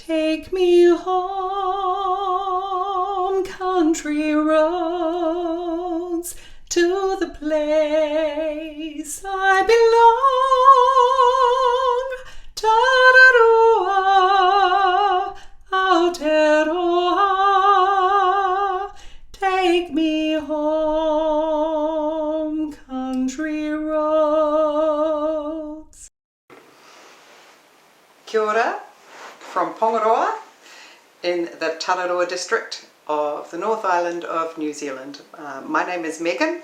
Take me home, country roads, to the place I belong. Ta-da-doo-ah, Aotearoa, take me home, country roads. Kia ora from Pongaroa in the Tararua district of the North Island of New Zealand. My name is Megan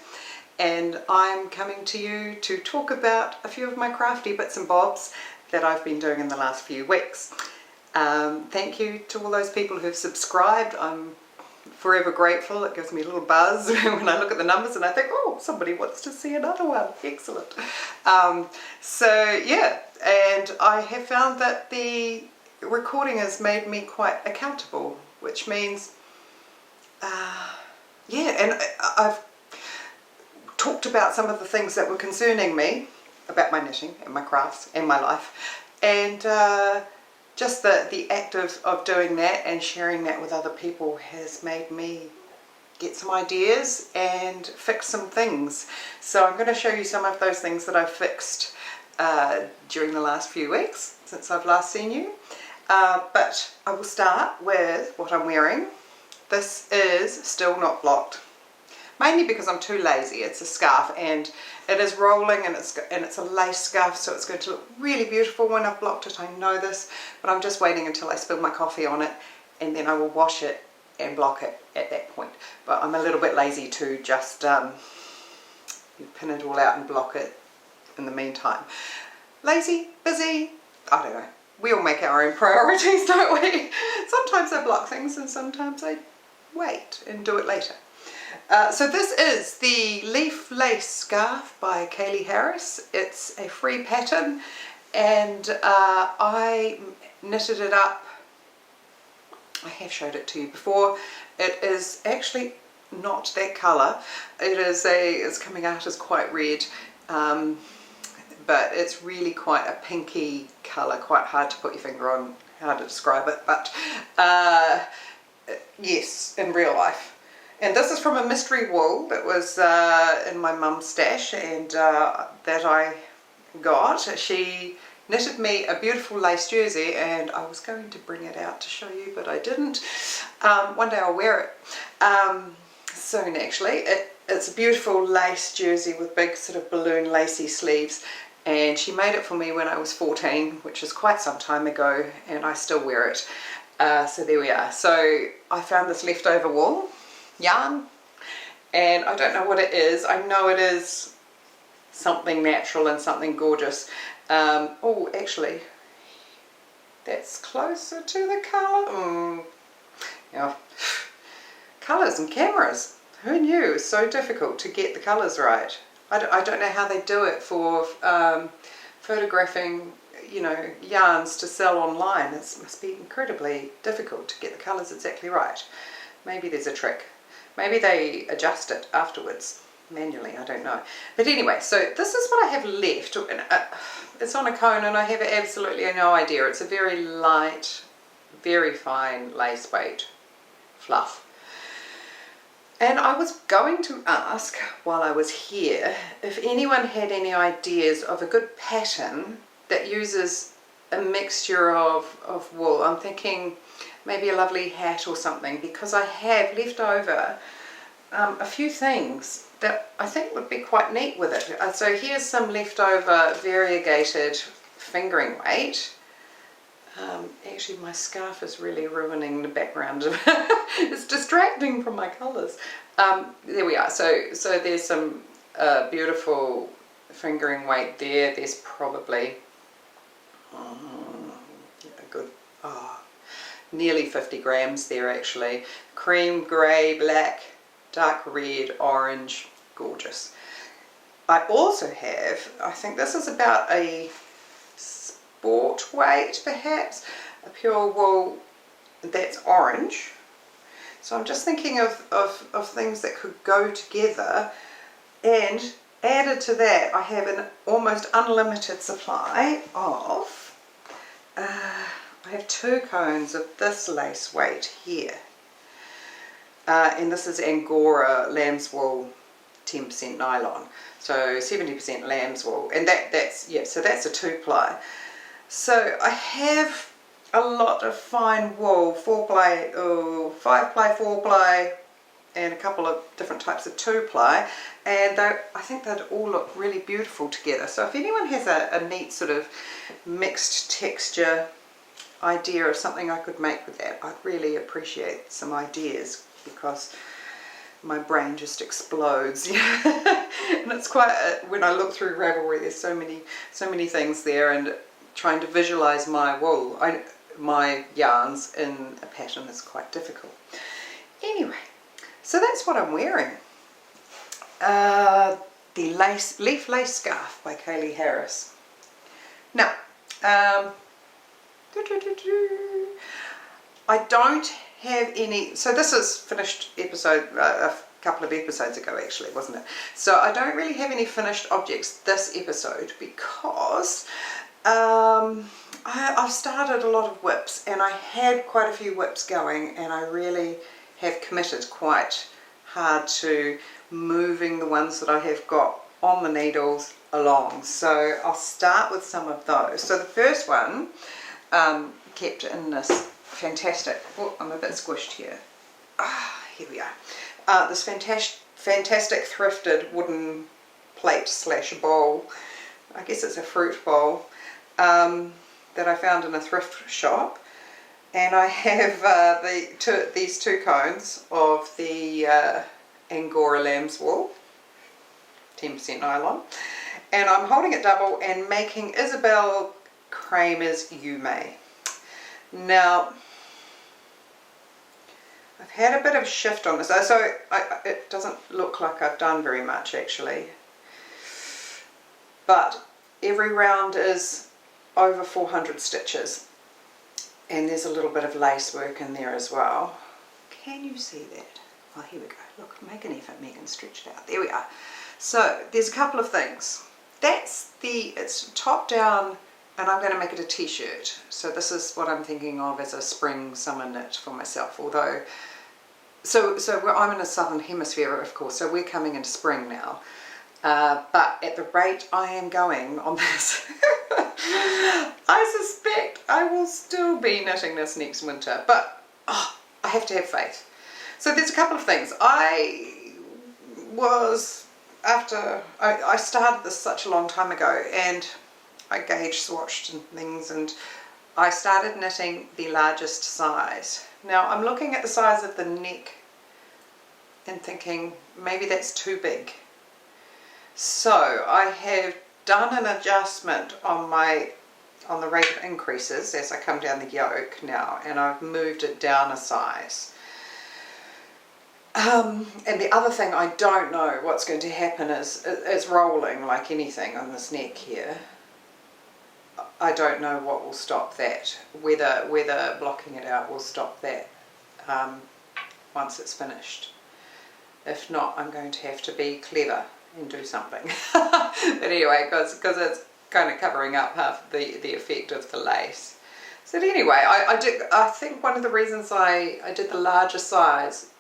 and I'm coming to you to talk about a few of my crafty bits and bobs that I've been doing in the last few weeks. Thank you to all those people who've subscribed. I'm forever grateful. It gives me a little buzz when I look at the numbers and I think, oh, somebody wants to see another one. Excellent. So yeah, and I have found that the recording has made me quite accountable, which means yeah, and I've talked about some of the things that were concerning me about my knitting and my crafts and my life, and just the act of doing that and sharing that with other people has made me get some ideas and fix some things. So I'm going to show you some of those things that I've fixed during the last few weeks since I've last seen you. But I will start with what I'm wearing. This is still not blocked, mainly because I'm too lazy. It's a scarf and it is rolling and it's a lace scarf, so it's going to look really beautiful when I've blocked it. I know this, but I'm just waiting until I spill my coffee on it and then I will wash it and block it at that point. But I'm a little bit lazy to just pin it all out and block it in the meantime. Lazy, busy, I don't know. We all make our own priorities, don't we? Sometimes I block things and sometimes I wait and do it later. So this is the Leaf Lace Scarf by Cayli Harris. It's a free pattern and I knitted it up. I have showed it to you before. It is actually not that colour. It's coming out as quite red. But it's really quite a pinky colour, quite hard to put your finger on how to describe it, but yes, in real life. And this is from a mystery wool that was in my mum's stash and that I got. She knitted me a beautiful lace jersey and I was going to bring it out to show you, but I didn't. One day I'll wear it. Soon actually. It's a beautiful lace jersey with big sort of balloon lacy sleeves. And she made it for me when I was 14, which is quite some time ago, and I still wear it. So there we are. So I found this leftover wool yarn, and I don't know what it is. I know it is something natural and something gorgeous. Oh, actually, that's closer to the colour. Yeah. Colours and cameras. Who knew? It's so difficult to get the colours right. I don't know how they do it for photographing, you know, yarns to sell online. It must be incredibly difficult to get the colours exactly right. Maybe there's a trick. Maybe they adjust it afterwards manually, I don't know. But anyway, so this is what I have left. It's on a cone and I have absolutely no idea. It's a very light, very fine lace weight fluff. And I was going to ask while I was here if anyone had any ideas of a good pattern that uses a mixture of wool. I'm thinking maybe a lovely hat or something, because I have left over a few things that I think would be quite neat with it. So here's some leftover variegated fingering weight. Actually my scarf is really ruining the background. It's distracting from my colours. There we are. So there's some beautiful fingering weight there. There's probably a good nearly 50 grams there actually. Cream, grey, black, dark red, orange, gorgeous. I also have, I think this is about a sport weight perhaps, a pure wool that's orange. So I'm just thinking of things that could go together, and added to that I have an almost unlimited supply of I have 2 cones of this lace weight here, and this is angora lambswool 10% nylon, so 70% lambswool, and that's so that's a 2-ply. So I have a lot of fine wool, 4-ply, 5-ply, 4-ply, and a couple of different types of 2-ply, and I think they'd all look really beautiful together. So if anyone has a neat sort of mixed texture idea of something I could make with that, I'd really appreciate some ideas, because my brain just explodes. And it's quite when I look through Ravelry, there's so many things there, and trying to visualize my wool, my yarns in a pattern is quite difficult. Anyway, so that's what I'm wearing. The leaf lace scarf by Cayli Harris. Now, I don't have any, so this is finished episode, a couple of episodes ago actually, wasn't it? So I don't really have any finished objects this episode, because I've started a lot of whips, and I had quite a few whips going, and I really have committed quite hard to moving the ones that I have got on the needles along. So I'll start with some of those. So the first one kept in this fantastic, oh, I'm a bit squished here. Here we are. This fantastic thrifted wooden plate / bowl. I guess it's a fruit bowl that I found in a thrift shop. And I have these 2 cones of the angora lambswool, 10% nylon, and I'm holding it double and making Isabell Kraemer's Yume. Now, I've had a bit of a shift on this, so it doesn't look like I've done very much actually, but every round is over 400 stitches, and there's a little bit of lace work in there as well. Can you see that? Oh, here we go. Look, make an effort, Megan, stretch it out. There we are. So there's a couple of things. It's top down, and I'm going to make it a t-shirt. So this is what I'm thinking of as a spring summer knit for myself. Although, so I'm in the southern hemisphere, of course, so we're coming into spring now. But at the rate I am going on this, I suspect I will still be knitting this next winter. But I have to have faith. So there's a couple of things. I started this such a long time ago, and I gauge swatched and things, and I started knitting the largest size. Now I'm looking at the size of the neck and thinking maybe that's too big. So I have done an adjustment on the rate of increases as I come down the yoke now, and I've moved it down a size. And the other thing I don't know what's going to happen is rolling like anything on this neck here. I don't know what will stop that, whether blocking it out will stop that once it's finished. If not, I'm going to have to be clever and do something. But anyway, because it's kind of covering up half the effect of the lace. So anyway, I think one of the reasons I did the larger size,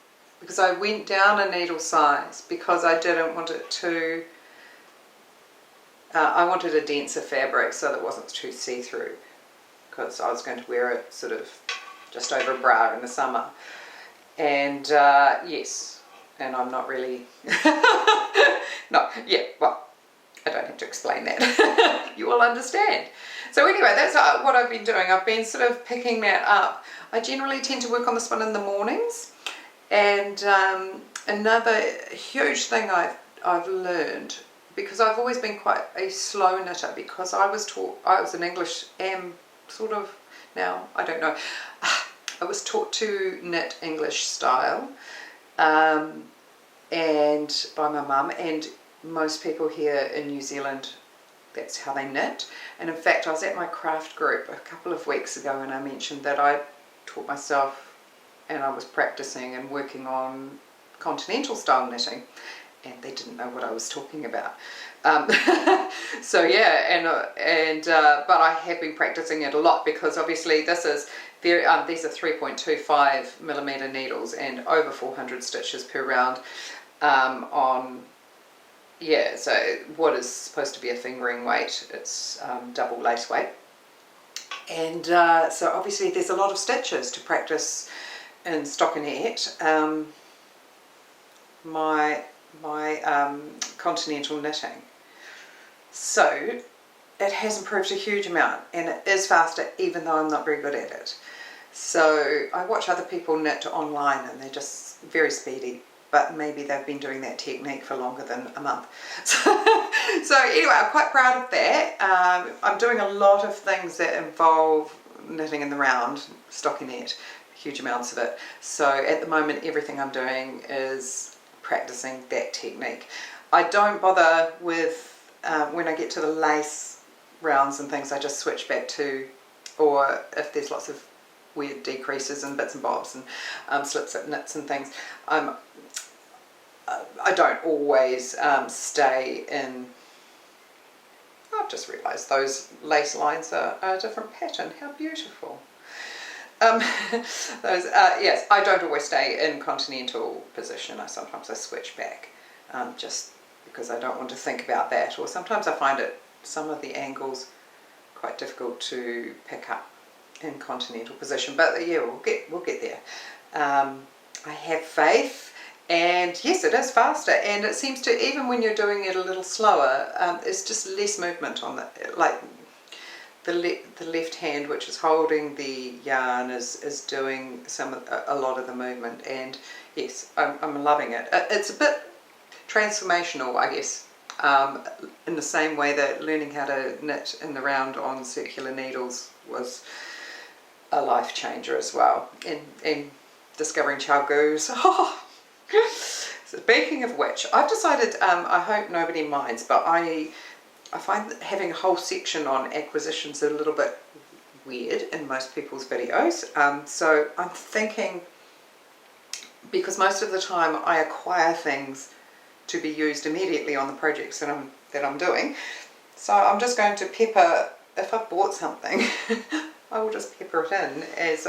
because I went down a needle size because I didn't want it to, I wanted a denser fabric so that it wasn't too see-through, because I was going to wear it sort of just over a bra in the summer. And yes, and I'm not really, no, yeah, well, I don't have to explain that. You will understand. So anyway, that's what I've been doing. I've been sort of picking that up. I generally tend to work on this one in the mornings. And another huge thing I've learned, because I've always been quite a slow knitter, because I was an English, sort of, now, I don't know, I was taught to knit English style, and by my mum, and most people here in New Zealand, that's how they knit. And in fact, I was at my craft group a couple of weeks ago, and I mentioned that I taught myself, and I was practicing and working on continental style knitting, and they didn't know what I was talking about. So yeah, but I have been practicing it a lot, because obviously this is very, these are 3.25 millimeter needles and over 400 stitches per round on, yeah, so what is supposed to be a fingering weight, it's double lace weight. And so obviously there's a lot of stitches to practice in stockinette. My continental knitting. So it has improved a huge amount, and it is faster even though I'm not very good at it. So I watch other people knit online and they're just very speedy, but maybe they've been doing that technique for longer than a month. So anyway, I'm quite proud of that. I'm doing a lot of things that involve knitting in the round, stockinette, huge amounts of it. So at the moment everything I'm doing is practicing that technique. I don't bother with, when I get to the lace rounds and things, I just switch back to, or if there's lots of weird decreases and bits and bobs and slip knits and things, I don't always stay in. I've just realised those lace lines are a different pattern. How beautiful. Yes, I don't always stay in continental position. Sometimes I switch back, just because I don't want to think about that, or sometimes I find some of the angles quite difficult to pick up in continental position. But yeah, we'll get there. I have faith, and yes, it is faster, and it seems to, even when you're doing it a little slower, it's just less movement on the, like the left hand, which is holding the yarn, is doing a lot of the movement. And yes, I'm loving it. It's a bit transformational, I guess, in the same way that learning how to knit in the round on circular needles was a life changer as well, in discovering Chiaogoos. Oh. So speaking of which, I've decided, I hope nobody minds, but I find that having a whole section on acquisitions a little bit weird in most people's videos. So I'm thinking, because most of the time I acquire things to be used immediately on the projects that I'm doing, so I'm just going to pepper, if I've bought something, I will just pepper it in as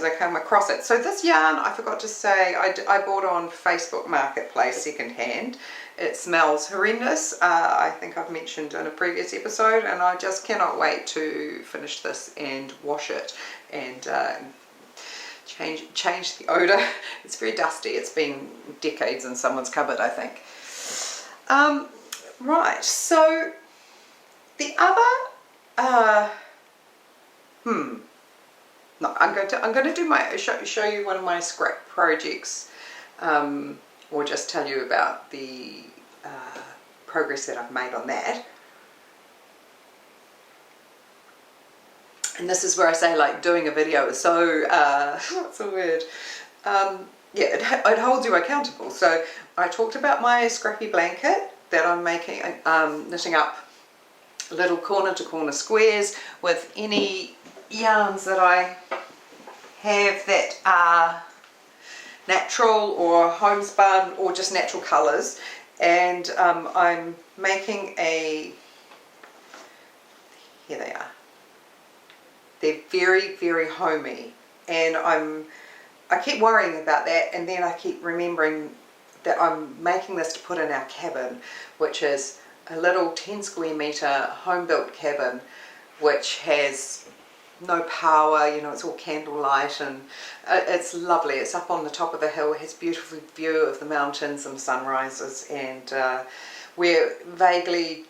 I come across it. So this yarn, I forgot to say, I bought on Facebook Marketplace secondhand. It smells horrendous. I think I've mentioned in a previous episode, and I just cannot wait to finish this and wash it and change the odour. It's very dusty. It's been decades in someone's cupboard, I think. Right, so the other no, I'm going to do show you one of my scrap projects, or just tell you about the progress that I've made on that. And this is where I say, like, doing a video is so what's the word? Yeah, it holds you accountable. So I talked about my scrappy blanket that I'm making, knitting up little corner to corner squares with any yarns that I have that are natural or homespun or just natural colours. And I'm making here they are. They're very, very homey, and I keep worrying about that, and then I keep remembering that I'm making this to put in our cabin, which is a little 10 square metre home-built cabin, which has no power, you know, it's all candlelight, and it's lovely. It's up on the top of the hill, it has a beautiful view of the mountains and sunrises, and we're vaguely,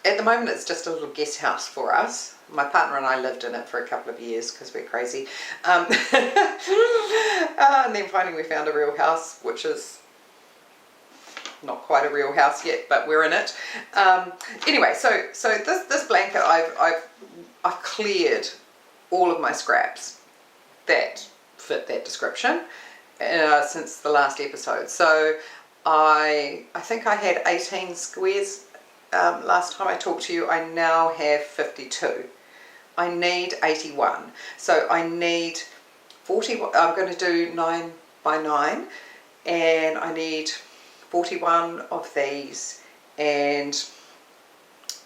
at the moment it's just a little guest house for us. My partner and I lived in it for a couple of years because we're crazy. And then finally we found a real house, which is not quite a real house yet, but we're in it. Anyway, so this blanket, I've cleared all of my scraps that fit that description since the last episode. So I think I had 18 squares last time I talked to you. I now have 52. I need 81. So I need 40, I'm going to do 9 by 9, and I need 41 of these and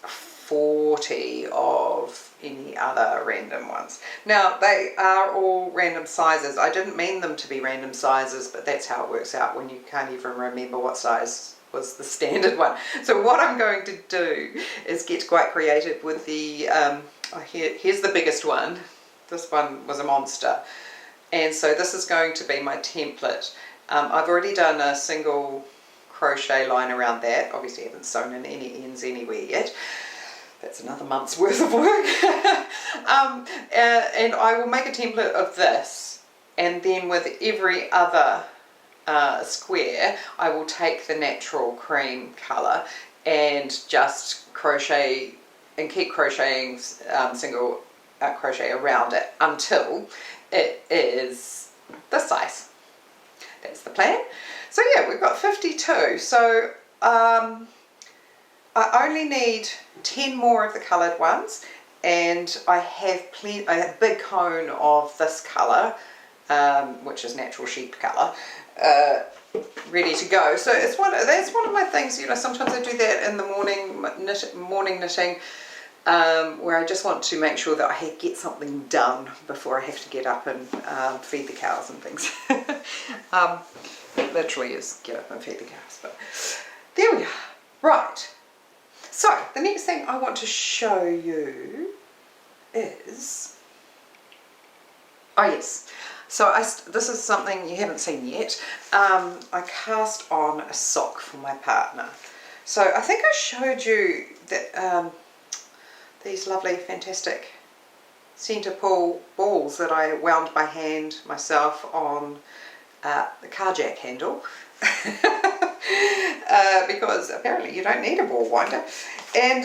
40 of any other random ones. Now they are all random sizes. I didn't mean them to be random sizes, but that's how it works out when you can't even remember what size was the standard one. So what I'm going to do is get quite creative with the, here's the biggest one. This one was a monster. And so this is going to be my template. I've already done a single crochet line around that. Obviously I haven't sewn in any ends anywhere yet. That's another month's worth of work. And I will make a template of this, and then with every other square I will take the natural cream colour and just crochet and keep crocheting single crochet around it until it is this size. That's the plan. So yeah, we've got 52. So I only need 10 more of the coloured ones, and I have a big cone of this colour, which is natural sheep colour, ready to go. So that's one of my things. You know, sometimes I do that in the morning knitting, where I just want to make sure that I get something done before I have to get up and feed the cows and things. It literally is get up and feed the cows, but there we are. Right. So the next thing I want to show you is, oh yes, so this is something you haven't seen yet. I cast on a sock for my partner. So I think I showed you that these lovely fantastic centre pull balls that I wound by hand myself on the car jack handle. Because apparently you don't need a ball winder, and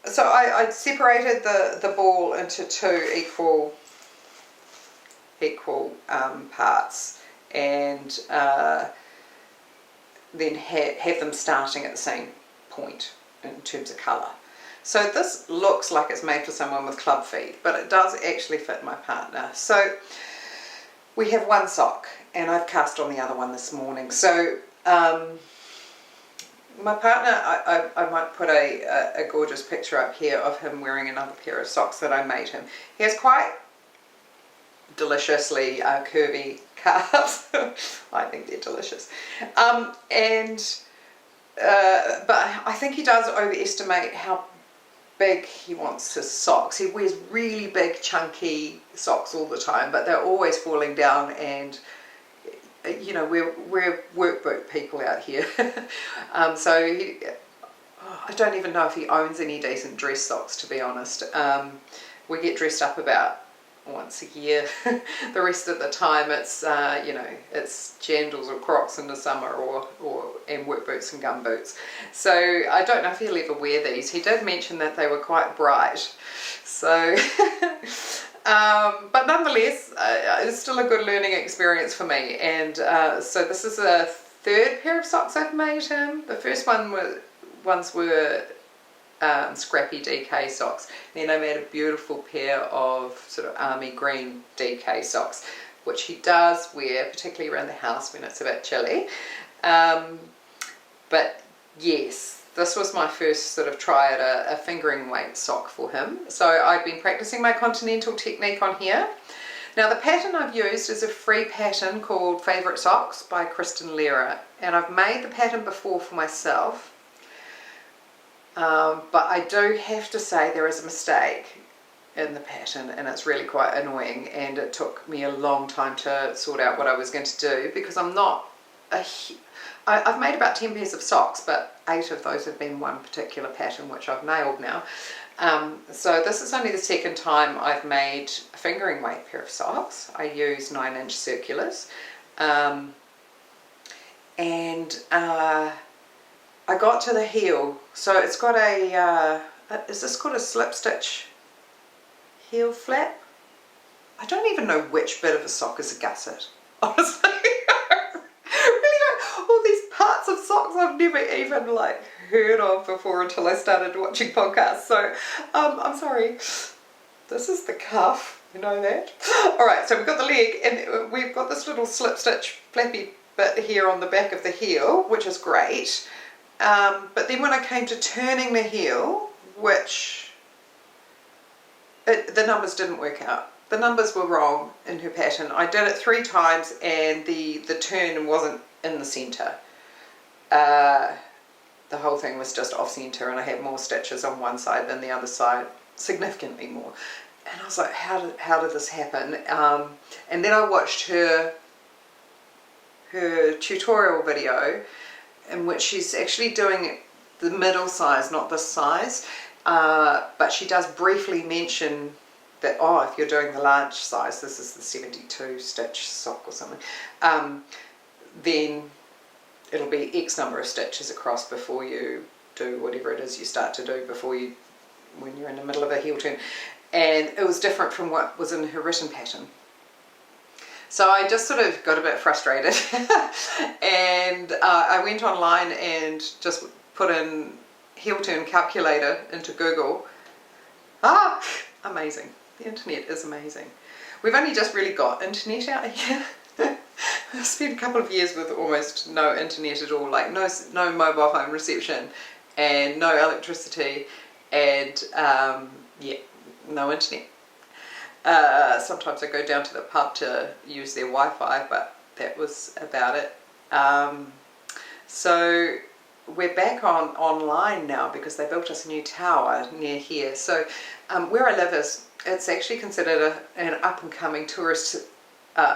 so I separated the ball into two equal parts, and then have them starting at the same point in terms of colour. So this looks like it's made for someone with club feet, but it does actually fit my partner. So we have one sock, and I've cast on the other one this morning. So my partner, I might put a gorgeous picture up here of him wearing another pair of socks that I made him. He has quite deliciously curvy calves. I think they're delicious. But I think he does overestimate how big he wants his socks. He wears really big chunky socks all the time, but they're always falling down, and you know, we're work boot people out here. So I don't even know if he owns any decent dress socks, to be honest. We get dressed up about once a year. The rest of the time it's you know, it's jandals or Crocs in the summer, and work boots and gum boots. So I don't know if he'll ever wear these. He did mention that they were quite bright, so but nonetheless it's still a good learning experience for me. And so this is a third pair of socks I've made him. The first ones were Scrappy DK socks. Then I made a beautiful pair of sort of army green DK socks, which he does wear, particularly around the house when it's a bit chilly. But yes, this was my first sort of try at a fingering weight sock for him. So I've been practicing my continental technique on here. Now the pattern I've used is a free pattern called Favourite Socks by Kristin Lehrer, and I've made the pattern before for myself. But I do have to say there is a mistake in the pattern, and it's really quite annoying, and it took me a long time to sort out what I was going to do, because I'm not I've made about 10 pairs of socks, but 8 of those have been one particular pattern which I've nailed now. So this is only the second time I've made a fingering weight pair of socks. I use 9-inch circulars, and I got to the heel. So it's got a, is this called a slip stitch heel flap? I don't even know which bit of a sock is a gusset, honestly. Really don't. All these parts of socks I've never even like heard of before until I started watching podcasts. So I'm sorry. This is the cuff, you know that. Alright, so we've got the leg, and we've got this little slip stitch flappy bit here on the back of the heel, which is great. But then when I came to turning the heel, the numbers didn't work out. The numbers were wrong in her pattern. I did it 3 times and the turn wasn't in the centre. The whole thing was just off centre, and I had more stitches on one side than the other side, significantly more. And I was like, how did this happen? And then I watched her tutorial video in which she's actually doing the middle size, not this size, but she does briefly mention that, oh, if you're doing the large size, this is the 72 stitch sock or something, then it'll be X number of stitches across before you do whatever it is you start to do when you're in the middle of a heel turn. And it was different from what was in her written pattern. So I just sort of got a bit frustrated and I went online and just put in heel turn calculator into Google. Amazing. The internet is amazing. We've only just really got internet out here. I've spent a couple of years with almost no internet at all, like no mobile phone reception and no electricity and yeah, no internet. Sometimes I go down to the pub to use their Wi-Fi, but that was about it. So we're back online now because they built us a new tower near here. So where I live it's actually considered an up-and-coming tourist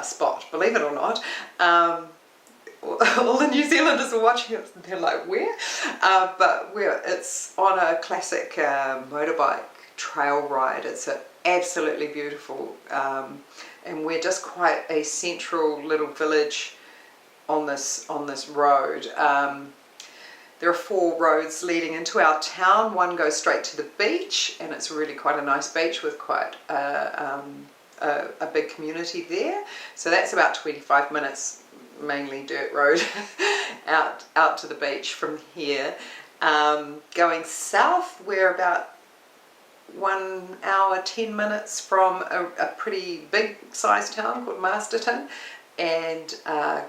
spot, believe it or not. All the New Zealanders are watching it and they're like, where? But it's on a classic motorbike trail ride. It's absolutely beautiful, and we're just quite a central little village on this road. There are 4 roads leading into our town. One goes straight to the beach, and it's really quite a nice beach with quite a big community there. So that's about 25 minutes, mainly dirt road, out to the beach from here. Going south, we're about 1 hour 10 minutes from a pretty big sized town called Masterton, and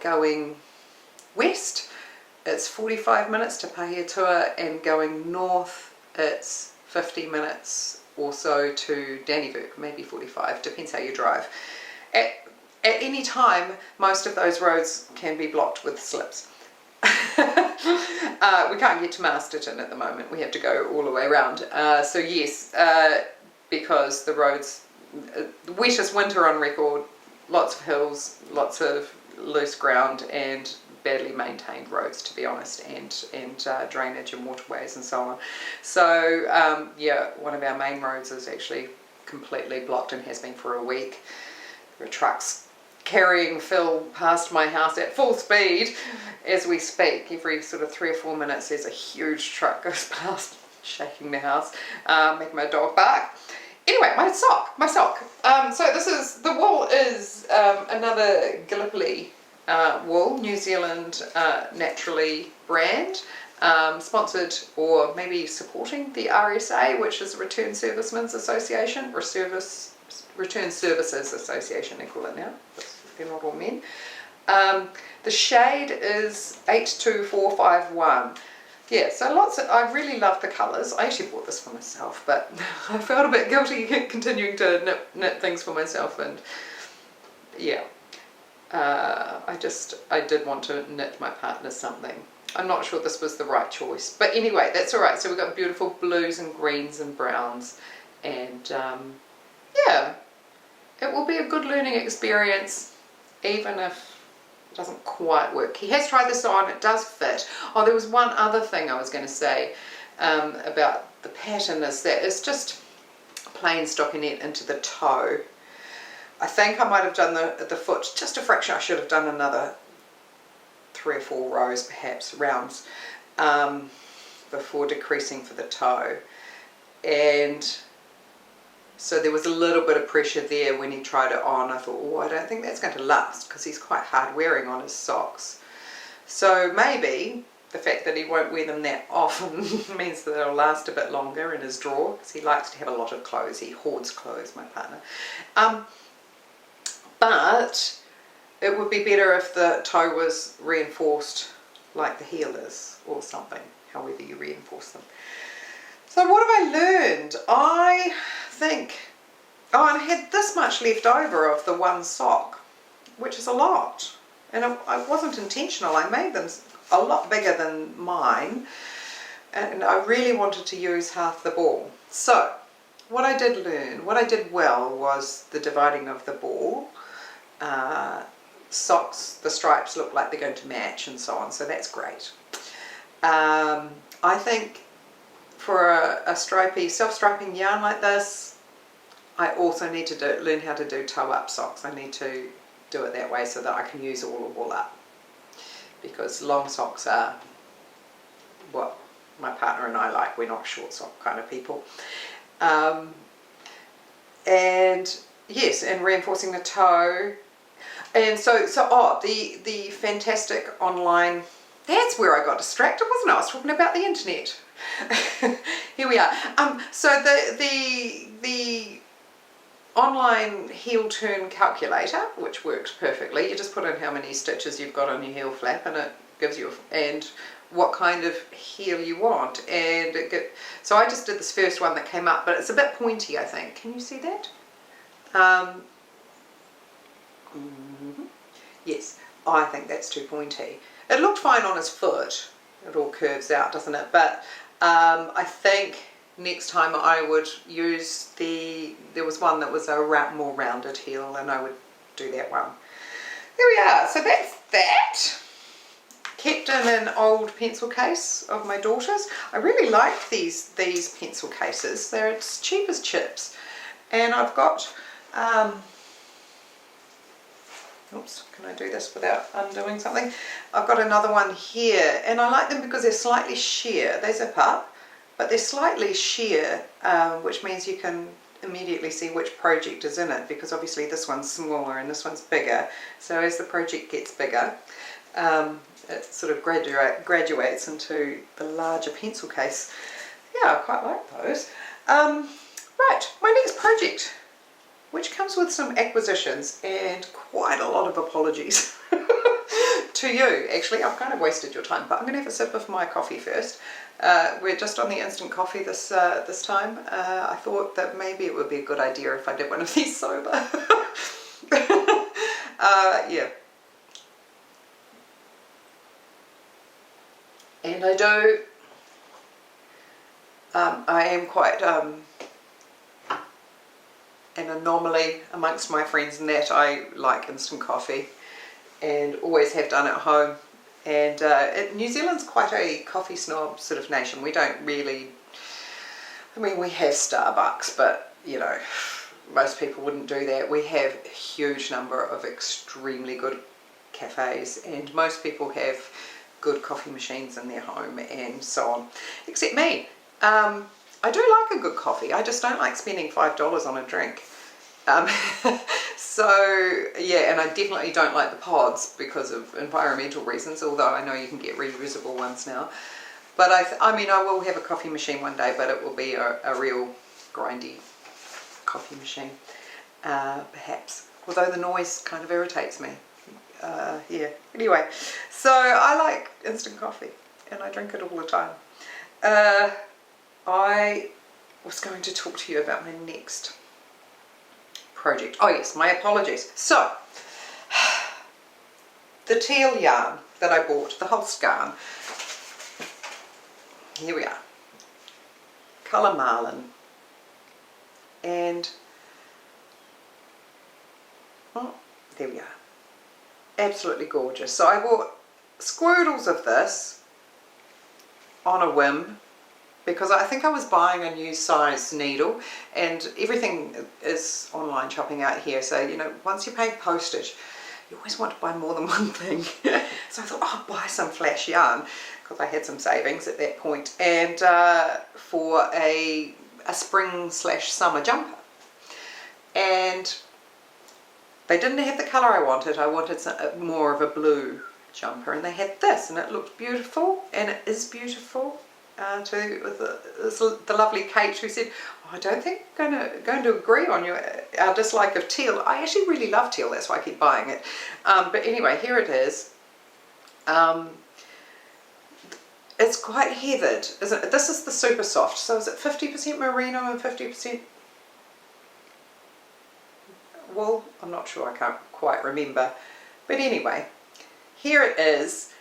going west it's 45 minutes to Tussah, and going north it's 50 minutes or so to Dannevirke, maybe 45, depends how you drive. At any time most of those roads can be blocked with slips. We can't get to Masterton at the moment, we have to go all the way around. So yes, because the roads, the wettest winter on record, lots of hills, lots of loose ground and badly maintained roads, to be honest, and drainage and waterways and so on. So yeah, one of our main roads is actually completely blocked and has been for a week. There are trucks carrying fill past my house at full speed as we speak. Every sort of 3 or 4 minutes there's a huge truck goes past, shaking the house, making my dog bark. Anyway, my sock. So the wool is another Gallipoli wool, New Zealand naturally brand, sponsored or maybe supporting the RSA, which is the Return Servicemen's Association, or Return Services Association they call it now. They're not all men. The shade is 82451. Yeah, so I really love the colours. I actually bought this for myself, but I felt a bit guilty continuing to knit things for myself, and yeah, I did want to knit my partner something. I'm not sure this was the right choice, but anyway, that's alright. So we've got beautiful blues and greens and browns, and yeah, it will be a good learning experience, even if it doesn't quite work. He has tried this on, it does fit. Oh, there was one other thing I was going to say about the pattern, is that it's just plain stockinette into the toe. I think I might have done the foot just a fraction. I should have done another 3 or 4 rows, perhaps, rounds, before decreasing for the toe. And so there was a little bit of pressure there when he tried it on. I thought, oh, I don't think that's going to last, because he's quite hard wearing on his socks. So maybe the fact that he won't wear them that often means that they'll last a bit longer in his drawer, because he likes to have a lot of clothes. He hoards clothes, my partner. But it would be better if the toe was reinforced like the heel is or something, however you reinforce them. So what have I learned? I think, oh, and I had this much left over of the one sock, which is a lot. And it wasn't intentional. I made them a lot bigger than mine, and I really wanted to use half the ball. So what I did learn, what I did well, was the dividing of the ball. Socks, the stripes look like they're going to match and so on, so that's great. I think for a stripy, self-striping yarn like this, I also need to learn how to do toe-up socks. I need to do it that way so that I can use all the wool up, because long socks are what my partner and I like. We're not short sock kind of people. And yes, and reinforcing the toe. And so the fantastic online, that's where I got distracted, wasn't I? I was talking about the internet. Here we are. So the online heel turn calculator, which works perfectly. You just put in how many stitches you've got on your heel flap, and it gives you and what kind of heel you want. And so I just did this first one that came up, but it's a bit pointy, I think. Can you see that? Yes, I think that's too pointy. It looked fine on his foot. It all curves out, doesn't it? But I think next time I would use there was one that was a more rounded heel, and I would do that one. There we are. So that's that. Kept in an old pencil case of my daughter's. I really like these pencil cases. They're as cheap as chips. And I've got, oops, can I do this without undoing something? I've got another one here, and I like them because they're slightly sheer. They zip up, but they're slightly sheer, which means you can immediately see which project is in it, because obviously this one's smaller and this one's bigger. So as the project gets bigger, it sort of graduates into the larger pencil case. Yeah, I quite like those. Right, my next project, which comes with some acquisitions and quite a lot of apologies to you. Actually, I've kind of wasted your time, but I'm going to have a sip of my coffee first. We're just on the instant coffee this time. I thought that maybe it would be a good idea if I did one of these sober. Yeah. And I do, I am quite an anomaly amongst my friends in that I like instant coffee and always have done at home. And New Zealand's quite a coffee snob sort of nation. We don't really, I mean, we have Starbucks, but you know, most people wouldn't do that. We have a huge number of extremely good cafes, and most people have good coffee machines in their home and so on, except me. I do like a good coffee, I just don't like spending $5 on a drink. So yeah, and I definitely don't like the pods because of environmental reasons, although I know you can get reusable ones now. But I mean, I will have a coffee machine one day, but it will be a real grindy coffee machine, perhaps, although the noise kind of irritates me. Yeah, anyway, so I like instant coffee and I drink it all the time. I was going to talk to you about my next project. Oh yes, my apologies. So, the teal yarn that I bought, the Holst yarn, here we are, colour Marlin, and oh, there we are. Absolutely gorgeous. So I bought squirtles of this on a whim because I think I was buying a new size needle, and everything is online shopping out here, so you know, once you're paying postage you always want to buy more than one thing. So I thought, oh, I'll buy some flash yarn because I had some savings at that point, and for a spring/summer jumper. And they didn't have the colour I wanted. I wanted more of a blue jumper, and they had this, and it looked beautiful, and it is beautiful. The lovely Kate, who said, I don't think I'm going to agree on our dislike of teal. I actually really love teal, that's why I keep buying it. But anyway, here it is. It's quite heathered, isn't it? This is the Supersoft. So is it 50% merino and 50% wool? I'm not sure, I can't quite remember. But anyway, here it is.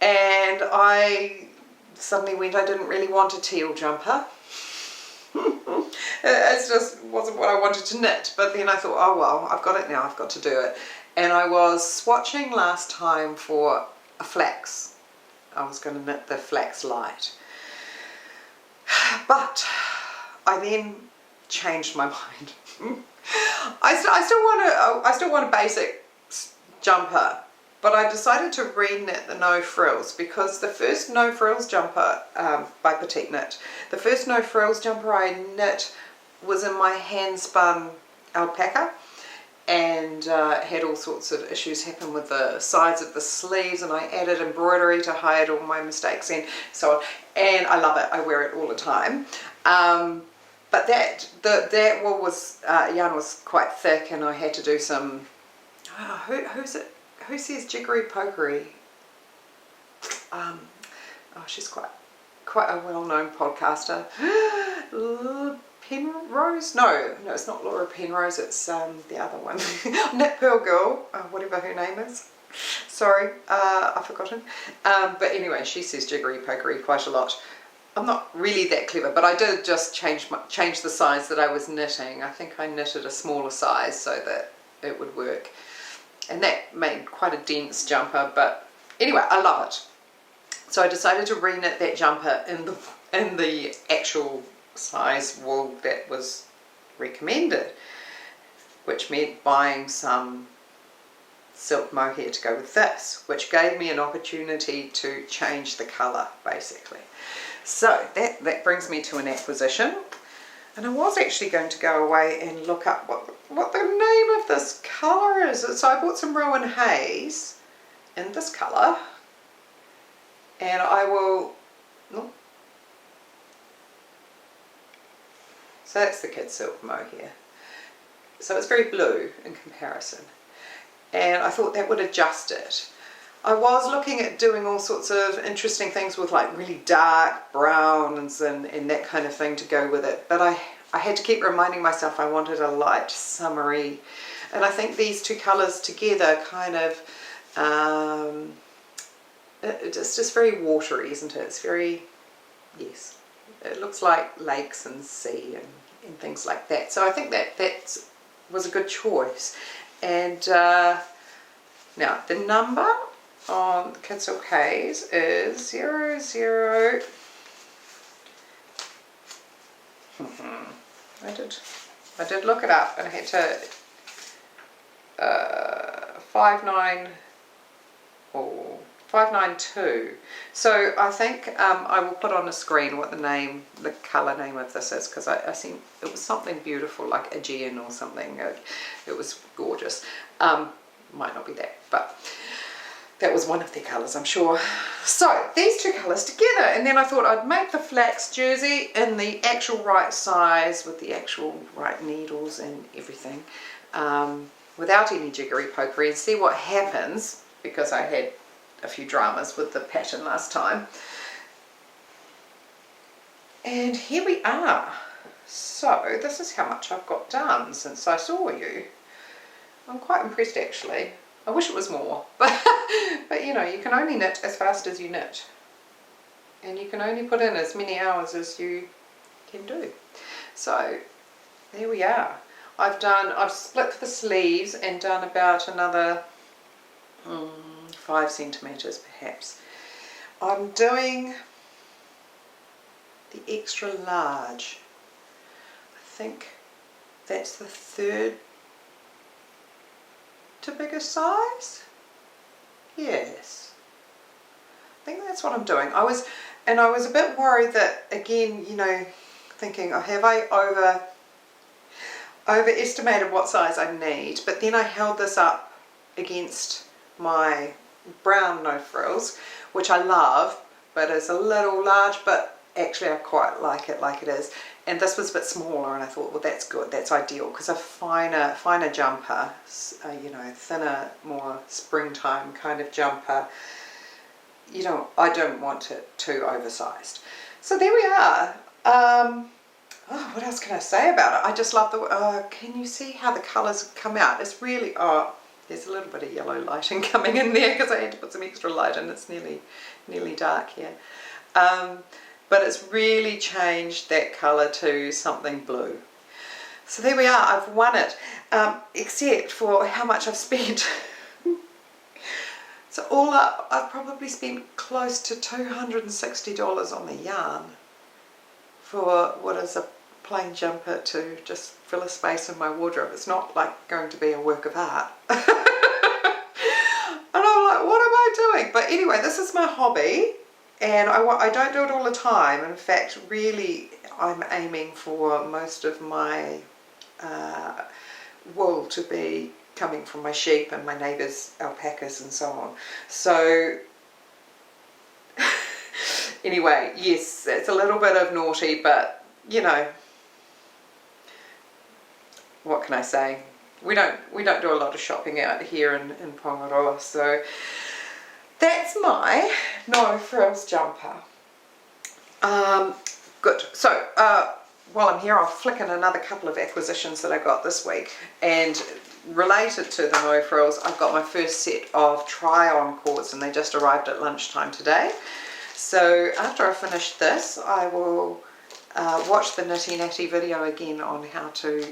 And I suddenly went, I didn't really want a teal jumper. It just wasn't what I wanted to knit, but then I thought, oh well, I've got it now, I've got to do it. And I was swatching last time for a flax. I was going to knit the flax light, but I then changed my mind. I still want a basic jumper, but I decided to re-knit the No Frills, because the first No Frills jumper by Petiteknit, the first No Frills jumper I knit was in my hand spun alpaca, and had all sorts of issues happen with the sides of the sleeves, and I added embroidery to hide all my mistakes and so on, and I love it, I wear it all the time. But that wool was, yarn was quite thick, and I had to do some, who says jiggery pokery? Oh, she's quite a well-known podcaster. Penrose? No, it's not Laura Penrose, it's the other one. Knit Pearl Girl, whatever her name is. Sorry, I've forgotten. But anyway, she says jiggery pokery quite a lot. I'm not really that clever, but I did just change the size that I was knitting. I think I knitted a smaller size so that it would work. And that made quite a dense jumper, but anyway, I love it. So I decided to re-knit that jumper in the actual size wool that was recommended, which meant buying some silk mohair to go with this, which gave me an opportunity to change the colour basically. So that brings me to an acquisition, and I was actually going to go away and look up what the name of this colour is. So I bought some Rowan Haze in this colour, and I will, so that's the Kidsilk mohair. So it's very blue in comparison, and I thought that would adjust it. I was looking at doing all sorts of interesting things with like really dark browns and that kind of thing to go with it, but I had to keep reminding myself I wanted a light summery, and I think these two colours together kind of, it's just very watery, isn't it? It's very, yes, it looks like lakes and sea and things like that. So I think that was a good choice. And now the number on the Kidsilk Haze is 00. I did look it up, and I had to 592. So I think I will put on the screen what the colour name of this is, because I seen it was something beautiful like Aegean or something. It was gorgeous. Might not be that, but that was one of their colours, I'm sure. So these two colours together, and then I thought I'd make the flax jersey in the actual right size with the actual right needles and everything, without any jiggery pokery, and see what happens, because I had a few dramas with the pattern last time. And here we are. So this is how much I've got done since I saw you. I'm quite impressed actually. I wish it was more, but you know, you can only knit as fast as you knit, and you can only put in as many hours as you can do. So there we are. I've split the sleeves and done about another 5 centimeters perhaps. I'm doing the extra large. I think that's the third to biggest size. Yes, I think that's what I'm doing. I was a bit worried that, again, you know, thinking, oh, have I overestimated what size I need? But then I held this up against my brown No Frills, which I love, but it's a little large, but actually I quite like it is. and this was a bit smaller, and I thought, well, that's good, that's ideal, because a finer jumper, you know, thinner, more springtime kind of jumper, I don't want it too oversized. So there we are. Oh, what else can I say about it? I just love the, can you see how the colours come out? It's really, there's a little bit of yellow lighting coming in there because I had to put some extra light in. It's nearly dark here. But it's really changed that colour to something blue. So there we are, I've won it, except for how much I've spent. So all up, I've probably spent close to $260 on the yarn for what is a plain jumper to just fill a space in my wardrobe. It's not like going to be a work of art. And I'm like, what am I doing? But anyway, this is my hobby, and I don't do it all the time. In fact, really, I'm aiming for most of my wool to be coming from my sheep and my neighbours' alpacas and so on. So anyway, yes, it's a little bit of naughty, but you know, what can I say? We don't do a lot of shopping out here in Pongaroa, so that's my No Frills jumper. Good. So while I'm here, I'll flick in another couple of acquisitions that I got this week, and related to the No Frills, I've got my first set of try-on cords, and they just arrived at lunchtime today. So after I finish this, I will watch the Nitty Natty video again on how to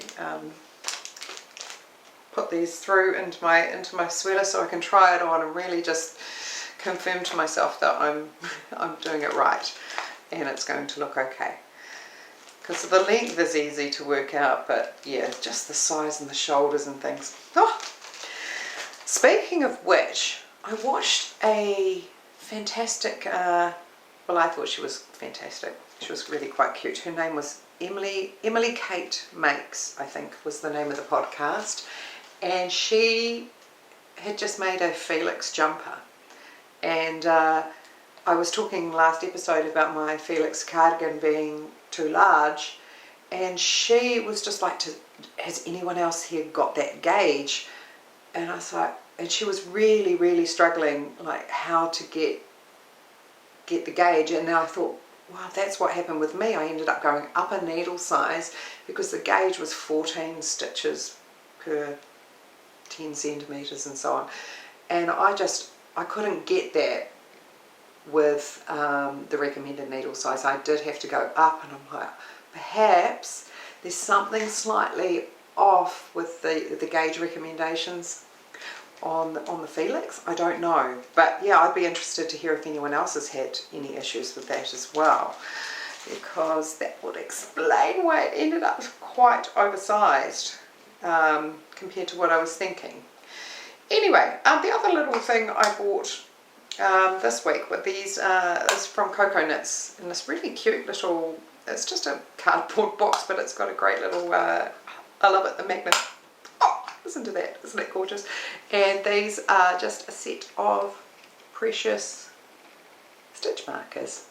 put these through into my sweater, so I can try it on and really just confirm to myself that I'm doing it right and it's going to look okay. Because the length is easy to work out, but yeah, just the size and the shoulders and things. Oh. Speaking of which, I watched a fantastic, well, I thought she was fantastic. She was really quite cute. Her name was Emily Kate Makes, I think was the name of the podcast. And she had just made a Felix jumper. And I was talking last episode about my Felix cardigan being too large, and she was just like, has anyone else here got that gauge? And I was like, and she was really struggling, like how to get the gauge. And then I thought, wow, that's what happened with me. I ended up going up a needle size because the gauge was 14 stitches per 10 centimeters and so on, and I couldn't get that with the recommended needle size. I did have to go up, and I'm like, perhaps there's something slightly off with the gauge recommendations on the Felix. I don't know, but yeah, I'd be interested to hear if anyone else has had any issues with that as well, because that would explain why it ended up quite oversized compared to what I was thinking. Anyway, the other little thing I bought this week with these is from Cocoknits, and this really cute little, it's just a cardboard box, but it's got a great little, I love it, the magnet. Oh, listen to that, isn't it gorgeous? And these are just a set of precious stitch markers,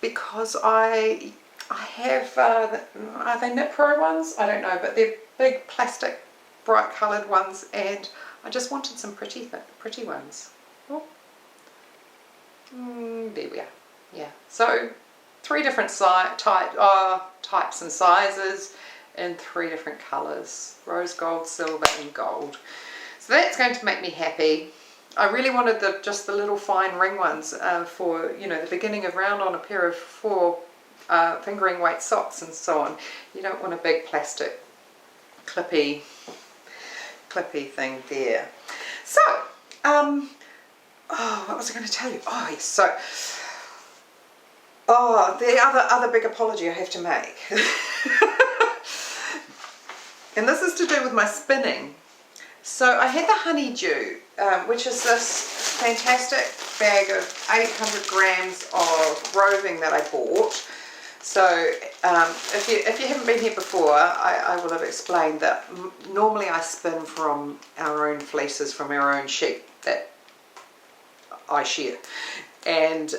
because I have, are they Knit Pro ones? I don't know, but they're big plastic bright coloured ones, and I just wanted some pretty ones. Oh. There we are. Yeah, so 3 different types and sizes in 3 different colours: rose gold, silver and gold. So that's going to make me happy. I really wanted just the little fine ring ones for, you know, the beginning of round on a pair of 4 fingering weight socks and so on. You don't want a big plastic clippy thing there. So oh, what was I going to tell you? Oh yes, so the other big apology I have to make and this is to do with my spinning. So I had the Honeydew, which is this fantastic bag of 800 grams of roving that I bought. So if you haven't been here before, I will have explained that normally I spin from our own fleeces, from our own sheep that I share. And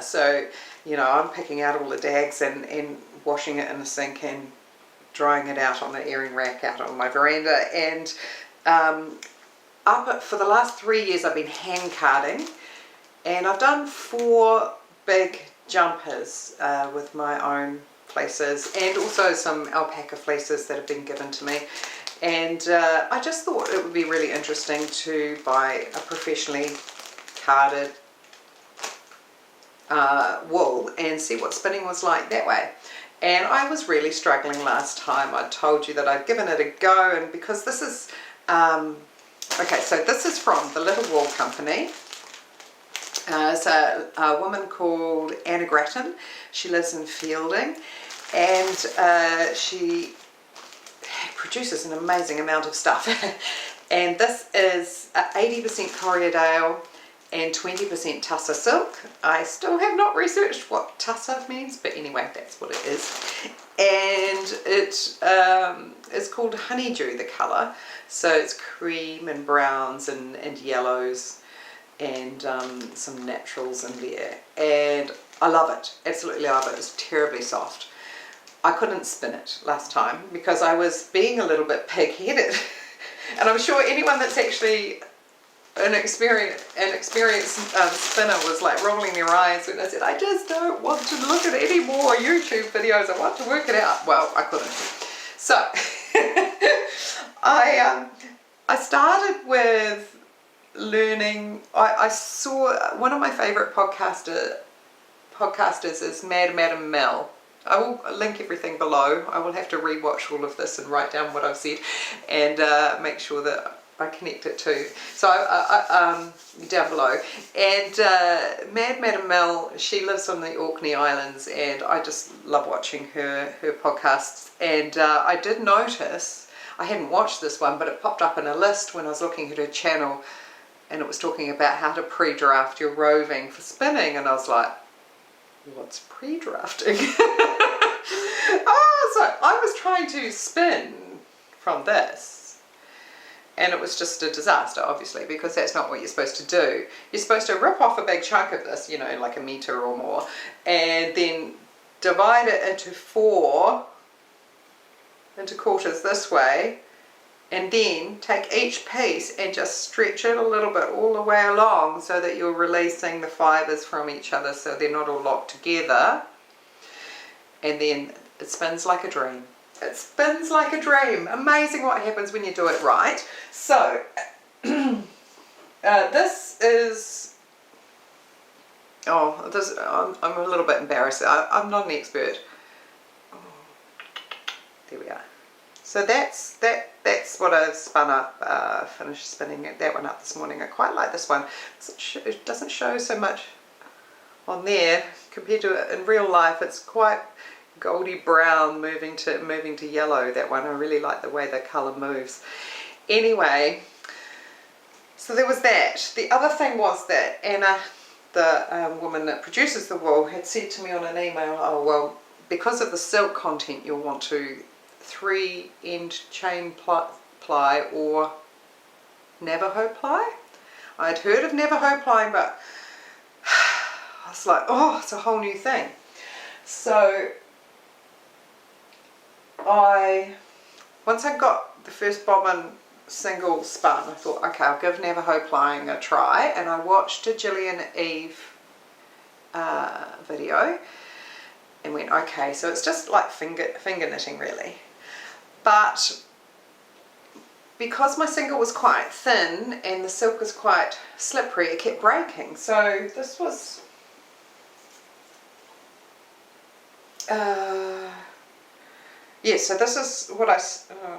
so, you know, I'm picking out all the dags, and washing it in the sink and drying it out on the airing rack out on my veranda. And for the last 3 years I've been hand carding, and I've done 4 big jumpers with my own fleeces, and also some alpaca fleeces that have been given to me. And I just thought it would be really interesting to buy a professionally carded wool and see what spinning was like that way. And I was really struggling last time. I told you that I'd given it a go, and because this is okay, so this is from the Little Wool Company. It's a woman called Gratton. She lives in Fielding, and she produces an amazing amount of stuff. And this is 80% Corriedale and 20% Tussah silk. I still have not researched what Tussah means, but anyway, that's what it is. And it is called Honeydew, the colour. So it's cream and browns and yellows and some naturals in there. And I love it, absolutely love it. It's terribly soft. I couldn't spin it last time because I was being a little bit pig-headed. And I'm sure anyone that's actually an experienced spinner was like rolling their eyes when I said, I just don't want to look at any more YouTube videos, I want to work it out. Well, I couldn't. So I started with learning. I saw one of my favourite podcasters is Madam Mel. I will link everything below. I will have to rewatch all of this and write down what I've said and make sure that I connect it too. So down below. And Madam Mel, she lives on the Orkney Islands, and I just love watching her podcasts. And I did notice, I hadn't watched this one, but it popped up in a list when I was looking at her channel, and it was talking about how to pre-draft your roving for spinning, and I was like, what's pre-drafting? So I was trying to spin from this, and it was just a disaster, obviously, because that's not what you're supposed to do. You're supposed to rip off a big chunk of this, you know, like a metre or more, and then divide it into quarters this way, and then take each piece and just stretch it a little bit all the way along so that you're releasing the fibres from each other so they're not all locked together. And then it spins like a dream. It spins like a dream. Amazing what happens when you do it right. So this is, I'm a little bit embarrassed. I'm not an expert. Oh, there we are. So that's what I've spun up, finished spinning that one up this morning. I quite like this one. It doesn't show so much on there compared to in real life. It's quite goldy brown moving to yellow, that one. I really like the way the colour moves. Anyway, so there was that. The other thing was that Anna, the woman that produces the wool, had said to me on an email, oh well, because of the silk content you'll want to 3-end chain ply or Navajo ply. I'd heard of Navajo plying, but I was like, oh, it's a whole new thing. So once I got the first bobbin single spun, I thought, okay, I'll give Navajo plying a try, and I watched a Gillian Eve video and went, okay, so it's just like finger knitting really. But because my single was quite thin and the silk was quite slippery, it kept breaking. So this was yeah, so this is what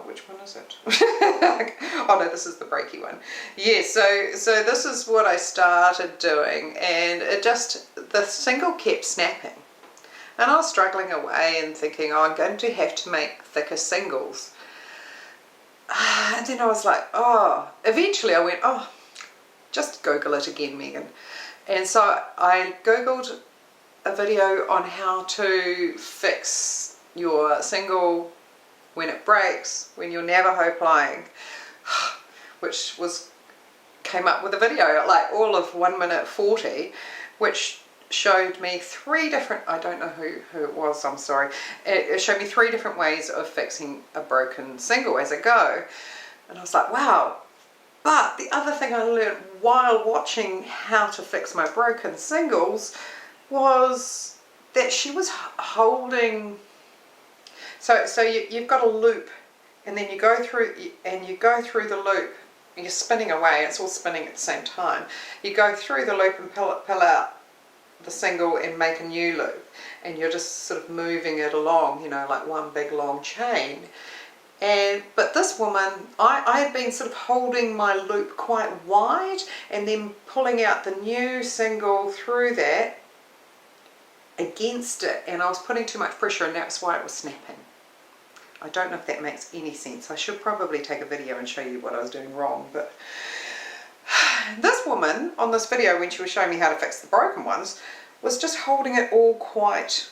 which one is it? Oh no, this is the breaky one. Yeah, so this is what I started doing, and the single kept snapping. And I was struggling away and thinking, oh, I'm going to have to make thicker singles. And then I was like, oh, eventually I went, oh, just Google it again, Megan. And so I Googled a video on how to fix your single when it breaks, when you're Navajo plying, which came up with a video, like all of 1 minute 40, which showed me 3 different, I don't know who it was, I'm sorry, it showed me 3 different ways of fixing a broken single as I go, and I was like, wow. But the other thing I learned while watching how to fix my broken singles was that she was holding, so you've got a loop, and then you go through the loop, and you're spinning away, it's all spinning at the same time. You go through the loop and pull out the single and make a new loop, and you're just sort of moving it along, you know, like one big long chain. But this woman, I had been sort of holding my loop quite wide and then pulling out the new single through that against it, and I was putting too much pressure, and that's why it was snapping. I don't know if that makes any sense. I should probably take a video and show you what I was doing wrong, but this woman on this video, when she was showing me how to fix the broken ones, was just holding it all quite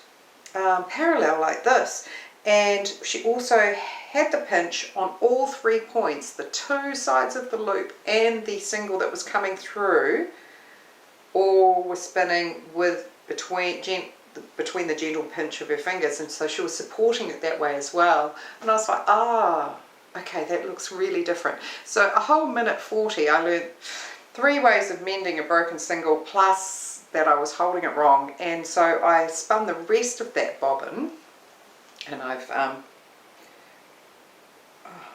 parallel like this, and she also had the pinch on all 3 points, the 2 sides of the loop and the single that was coming through, all were spinning with between the gentle pinch of her fingers, and so she was supporting it that way as well. And I was like, okay, that looks really different. So a whole minute 40, I learned 3 ways of mending a broken single, plus that I was holding it wrong. And so I spun the rest of that bobbin, and I've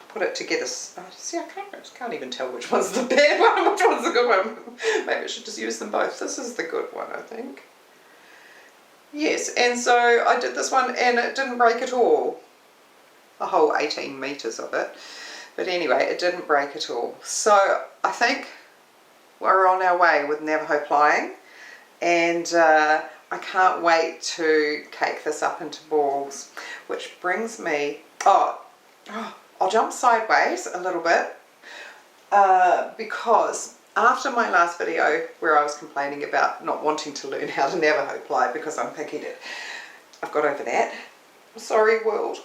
put it together. See, I can't even tell which one's the bad one and which one's the good one. Maybe I should just use them both. This is the good one, I think. Yes, and so I did this one and it didn't break at all. A whole 18 metres of it. But anyway, it didn't break at all. So I think we're on our way with Navajo plying, and I can't wait to cake this up into balls, which brings me, I'll jump sideways a little bit because after my last video where I was complaining about not wanting to learn how to Navajo ply because I'm picky-headed, I've got over that. Sorry, world.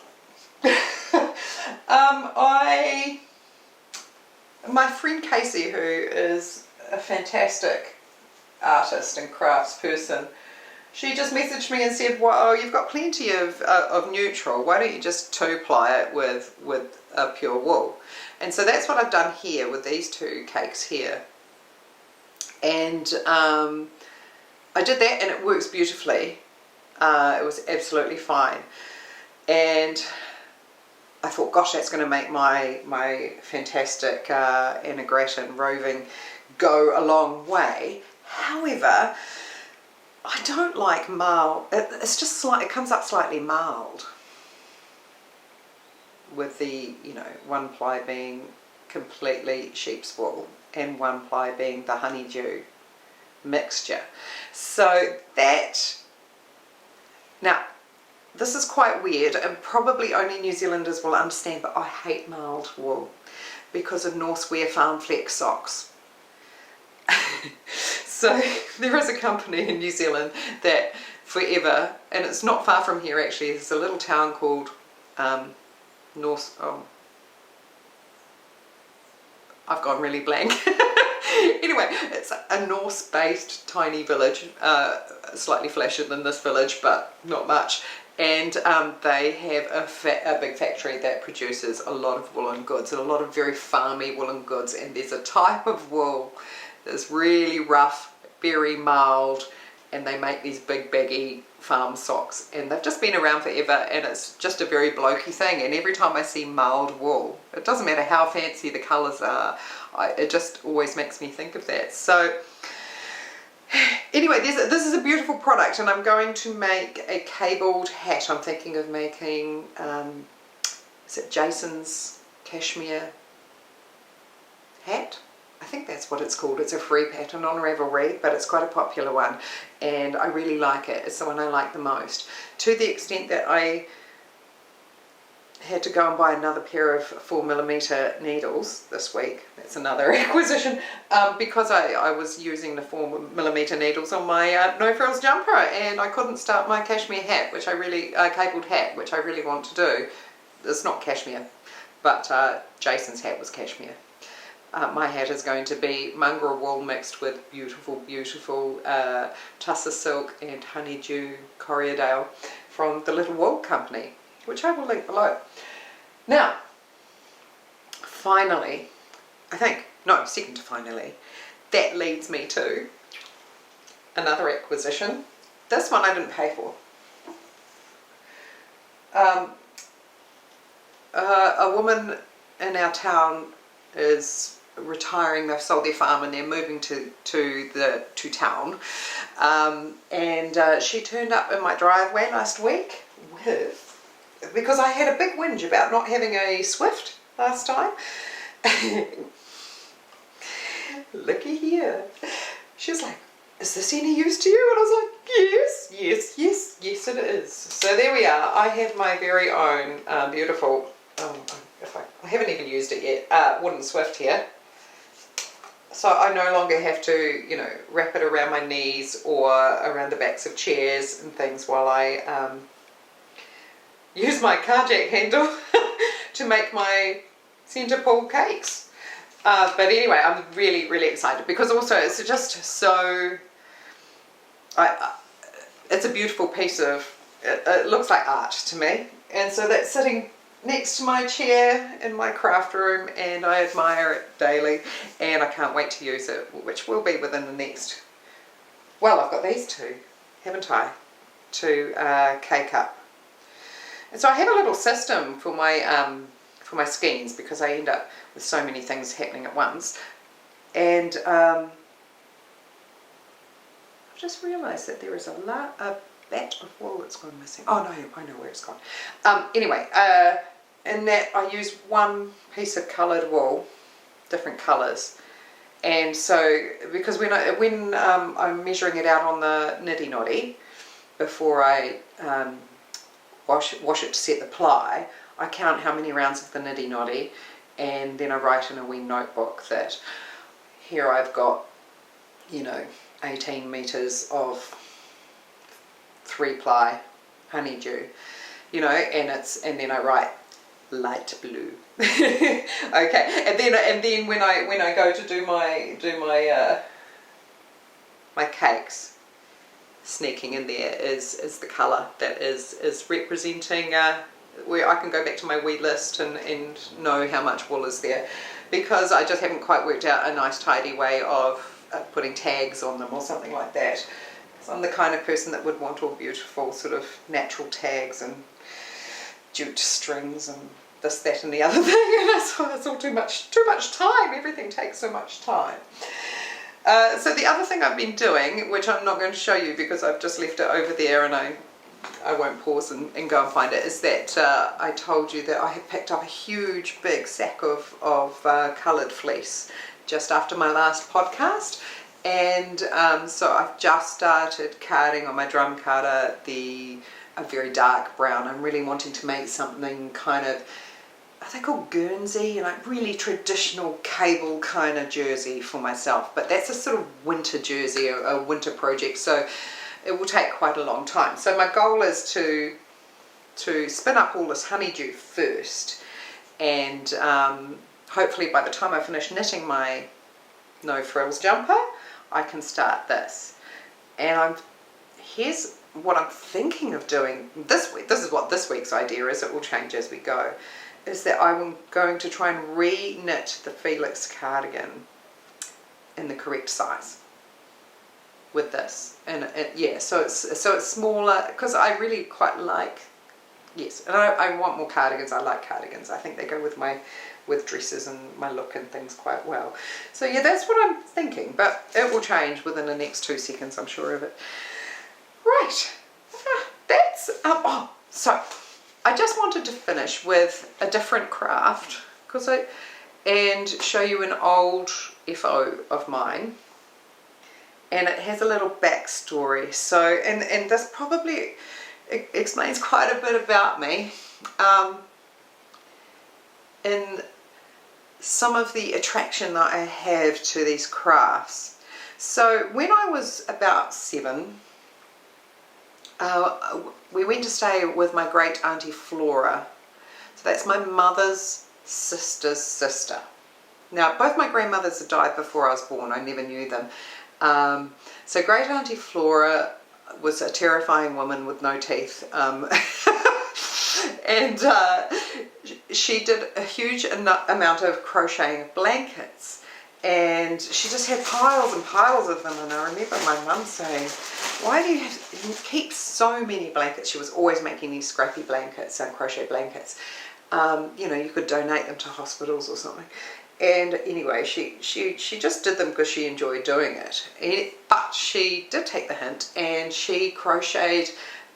My friend Casey, who is a fantastic artist and craftsperson, she just messaged me and said, well, you've got plenty of neutral, why don't you just 2-ply it with pure wool? And so that's what I've done here with these 2 cakes here. And I did that and it works beautifully. It was absolutely fine. And I thought, gosh, that's going to make my fantastic Anna Gratton roving go a long way. However, I don't like marl. It's just it comes up slightly marled, with the, you know, 1 ply being completely sheep's wool and 1 ply being the honeydew mixture. So that, now this is quite weird and probably only New Zealanders will understand, but I hate marled wool because of Norse Wear Farm Flex socks. So there is a company in New Zealand that forever, and it's not far from here actually, there's a little town called I've gone really blank. Anyway, it's a Norse-based tiny village, slightly flashier than this village, but not much. And they have a big factory that produces a lot of woolen goods, and a lot of very farmy woolen goods. And there's a type of wool that's really rough, very mild, and they make these big baggy farm socks, and they've just been around forever, and it's just a very blokey thing. And every time I see mild wool, it doesn't matter how fancy the colours are, it just always makes me think of that. So anyway, this is a beautiful product, and I'm going to make a cabled hat. I'm thinking of making, is it Jason's cashmere hat? I think that's what it's called. It's a free pattern on Ravelry, but it's quite a popular one, and I really like it. It's the one I like the most, to the extent that I had to go and buy another pair of 4mm needles this week. That's another acquisition, because I was using the 4mm needles on my no frills jumper, and I couldn't start my cashmere hat, which I really, cabled hat, which I really want to do. It's not cashmere, but Jason's hat was cashmere. My hat is going to be angora wool mixed with beautiful, beautiful Tussah silk and honeydew Corriedale from the Little Wool Company, which I will link below. Now, finally, second to finally, that leads me to another acquisition. This one I didn't pay for. A woman in our town is retiring. They've sold their farm and they're moving to town. And she turned up in my driveway last week because I had a big whinge about not having a Swift last time. Looky here. She was like, "Is this any use to you?" And I was like, yes it is. So there we are. I have my very own beautiful, I haven't even used it yet, wooden Swift here. So I no longer have to, wrap it around my knees or around the backs of chairs and things while I use my car jack handle to make my centre pull cakes. But anyway, I'm really, really excited because also it's just so, it's a beautiful piece of, it looks like art to me. And so that's sitting next to my chair in my craft room and I admire it daily and I can't wait to use it, which will be within the next, well, I've got these two, haven't I, to cake up. And so I have a little system for my skeins because I end up with so many things happening at once. And I've just realised that there is a bat of wool that's gone missing. Oh no, I know where it's gone. Anyway, in that I use one piece of coloured wool, different colours. And so, because when I'm measuring it out on the niddy noddy, before I wash it to set the ply, I count how many rounds of the niddy noddy, and then I write in a wee notebook that here I've got, 18 metres of 3-ply honeydew, and then I write light blue. Okay, and then when I go to do my cakes, sneaking in there is the colour that is representing where I can go back to my wee list and know how much wool is there, because I just haven't quite worked out a nice tidy way of putting tags on them or something like that. So I'm the kind of person that would want all beautiful sort of natural tags and jute strings and this, that and the other thing, and it's all too much time. Everything takes so much time. So the other thing I've been doing, which I'm not going to show you because I've just left it over there and I won't pause and go and find it, is that I told you that I had picked up a huge big sack of coloured fleece just after my last podcast, and so I've just started carding on my drum carder a very dark brown. I'm really wanting to make something kind of, I think, called Guernsey, really traditional cable kind of jersey for myself, but that's a sort of winter jersey, a winter project, so it will take quite a long time. So my goal is to spin up all this honeydew first, and hopefully by the time I finish knitting my no frills jumper, I can start this. And here's what I'm thinking of doing this week. This is what this week's idea is. It will change as we go. Is that I'm going to try and re-knit the Felix cardigan in the correct size with this, and yeah, so it's smaller, because I really quite like, yes, and I want more cardigans. I like cardigans. I think they go with dresses and my look and things quite well. So yeah, that's what I'm thinking, but it will change within the next 2 seconds, I'm sure of it. Right, that's so I just wanted to finish with a different craft and show you an old FO of mine, and it has a little backstory. So and this probably explains quite a bit about me in some of the attraction that I have to these crafts. So when I was about 7, we went to stay with my great auntie Flora. So that's my mother's sister's sister. Now, both my grandmothers had died before I was born. I never knew them. So Great Auntie Flora was a terrifying woman with no teeth. And she did a huge amount of crocheting of blankets. And she just had piles and piles of them. And I remember my mum saying, why do you keep so many blankets? She was always making these scrappy blankets, crochet blankets. You know, you could donate them to hospitals or something. And anyway, she just did them because she enjoyed doing it. But she did take the hint, and she crocheted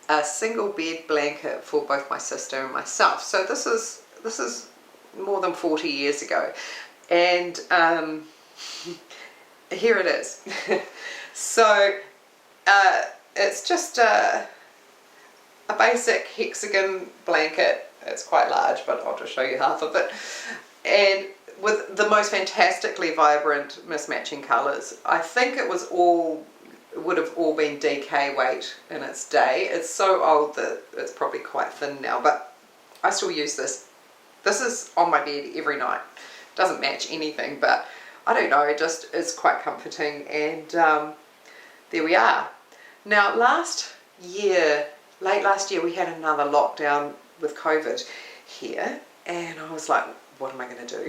a single bed blanket for both my sister and myself. So this is more than 40 years ago. And here it is. So it's just a basic hexagon blanket. It's quite large, but I'll just show you half of it. And with the most fantastically vibrant mismatching colours. I think it would have all been DK weight in its day. It's so old that it's probably quite thin now, but I still use this. This is on my bed every night. Doesn't match anything, but I don't know, it just is quite comforting. And there we are. Now last year, late last year, we had another lockdown with COVID here, and I was like, what am I going to do?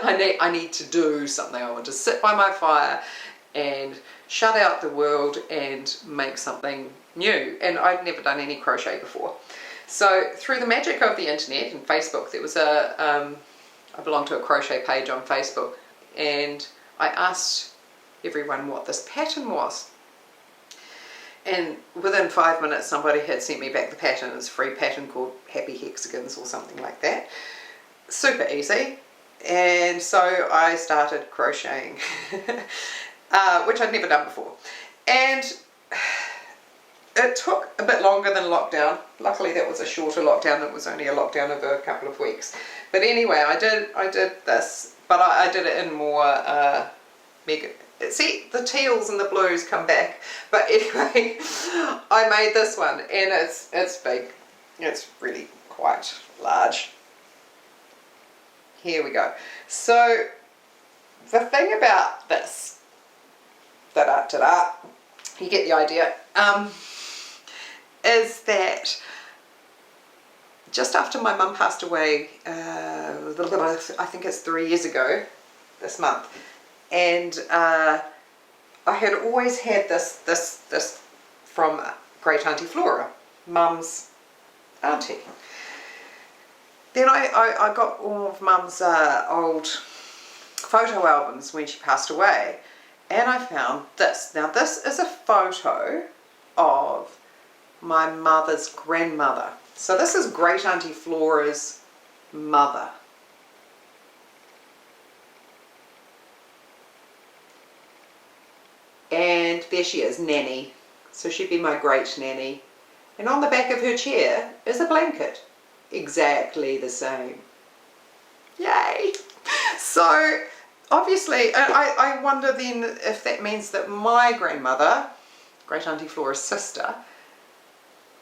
I need to do something. I want to sit by my fire and shut out the world and make something new. And I'd never done any crochet before. So through the magic of the internet and Facebook, there was I belong to a crochet page on Facebook, and I asked everyone what this pattern was. And within 5 minutes, somebody had sent me back the pattern. It's a free pattern called Happy Hexagons or something like that. Super easy. And so I started crocheting, which I'd never done before. And it took a bit longer than lockdown. Luckily that was a shorter lockdown. It was only a lockdown of a couple of weeks. But anyway, I did this, but I did it in more mega. See, the teals and the blues come back. But anyway, I made this one, and it's big. It's really quite large. Here we go. So the thing about this, you get the idea, is that just after my mum passed away, I think it's 3 years ago this month, and I had always had this from Great Auntie Flora, Mum's auntie. Then I got all of Mum's old photo albums when she passed away, and I found this. Now this is a photo of my mother's grandmother. So this is Great Auntie Flora's mother. And there she is, Nanny. So she'd be my great nanny. And on the back of her chair is a blanket. Exactly the same. Yay! So obviously, I wonder then if that means that my grandmother, Great Auntie Flora's sister,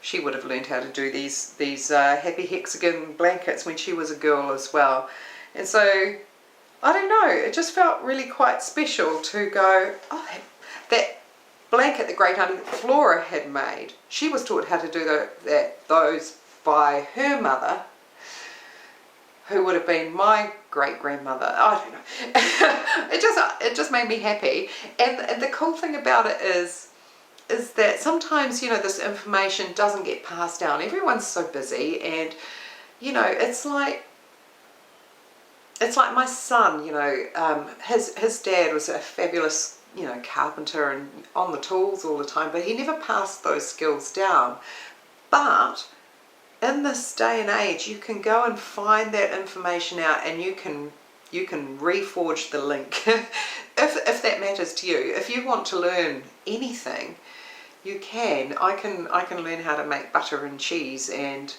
she would have learned how to do these happy hexagon blankets when she was a girl as well. And so, I don't know, it just felt really quite special to go, oh, that blanket that Great Auntie Flora had made, she was taught how to do those by her mother, who would have been my great-grandmother. I don't know. It just made me happy. And the cool thing about it is that sometimes, you know, this information doesn't get passed down. Everyone's so busy, and, you know, it's like my son, you know, his dad was a fabulous, you know, carpenter and on the tools all the time, but he never passed those skills down. But in this day and age, you can go and find that information out, and you can reforge the link if that matters to you. If you want to learn anything, you can. I can learn how to make butter and cheese, and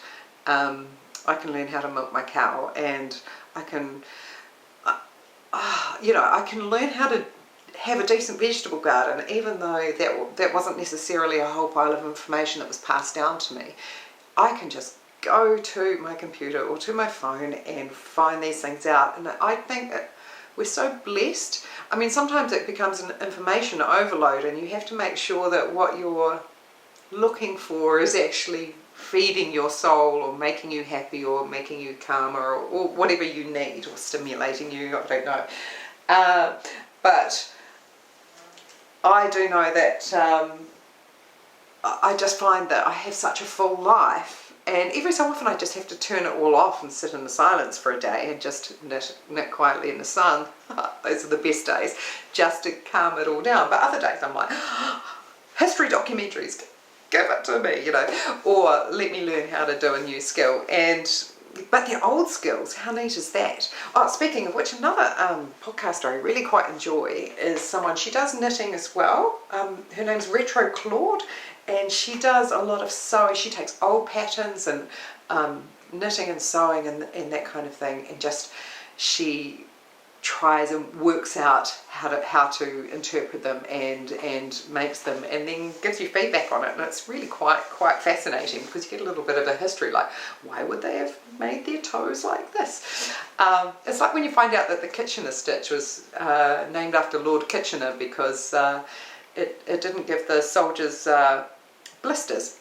I can learn how to milk my cow, and I can you know, I can learn how to have a decent vegetable garden, even though that wasn't necessarily a whole pile of information that was passed down to me. I can just go to my computer or to my phone and find these things out. And I think that we're so blessed. I mean, sometimes it becomes an information overload, and you have to make sure that what you're looking for is actually feeding your soul, or making you happy, or making you calmer, or whatever you need, or stimulating you, I don't know. But I do know that I just find that I have such a full life, and every so often I just have to turn it all off and sit in the silence for a day and just knit quietly in the sun. Those are the best days, just to calm it all down. But other days I'm like, history documentaries, give it to me, you know, or let me learn how to do a new skill. But the old skills, how neat is that? Oh, speaking of which, another podcaster I really quite enjoy is someone, she does knitting as well. Her name's Retro Claude, and she does a lot of sewing. She takes old patterns and knitting and sewing and that kind of thing, and just she tries and works out how to interpret them and makes them, and then gives you feedback on it. And it's really quite fascinating, because you get a little bit of a history, like why would they have made their toes like this? It's like when you find out that the KnitnStitch was named after Lord Kitchener, because it didn't give the soldiers blisters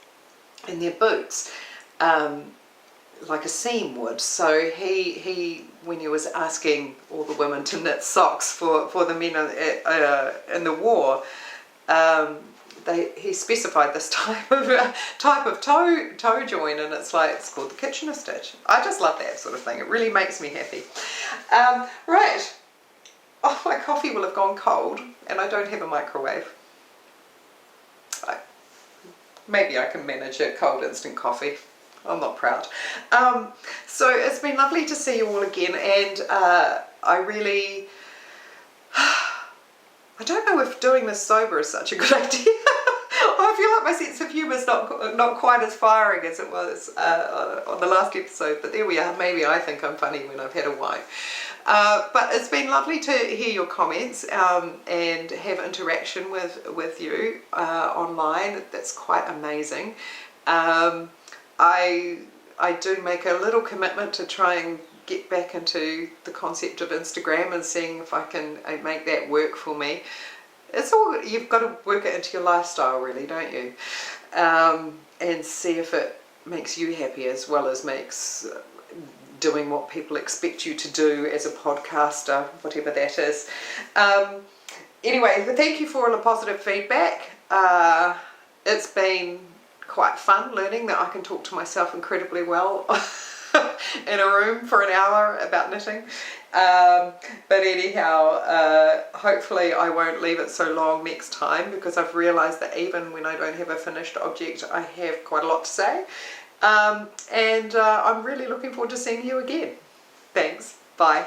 in their boots like a seam would. So he when he was asking all the women to knit socks for the men in the war, he specified this type of toe join, and it's called the KnitnStitch. I just love that sort of thing. It really makes me happy. Right. Oh, my coffee will have gone cold, and I don't have a microwave. Maybe I can manage a cold instant coffee. I'm not proud. So it's been lovely to see you all again, and I really, I don't know if doing this sober is such a good idea. I feel like my sense of humour is not quite as firing as it was on the last episode, but there we are. Maybe I think I'm funny when I've had a wine. But it's been lovely to hear your comments and have interaction with you online. That's quite amazing. I do make a little commitment to try and get back into the concept of Instagram and seeing if I can make that work for me. It's all, you've got to work it into your lifestyle really, don't you? And see if it makes you happy as well as makes doing what people expect you to do as a podcaster, whatever that is. Anyway, thank you for all the positive feedback. It's been quite fun learning that I can talk to myself incredibly well in a room for an hour about knitting. But anyhow, hopefully I won't leave it so long next time, because I've realised that even when I don't have a finished object, I have quite a lot to say. And I'm really looking forward to seeing you again. Thanks. Bye.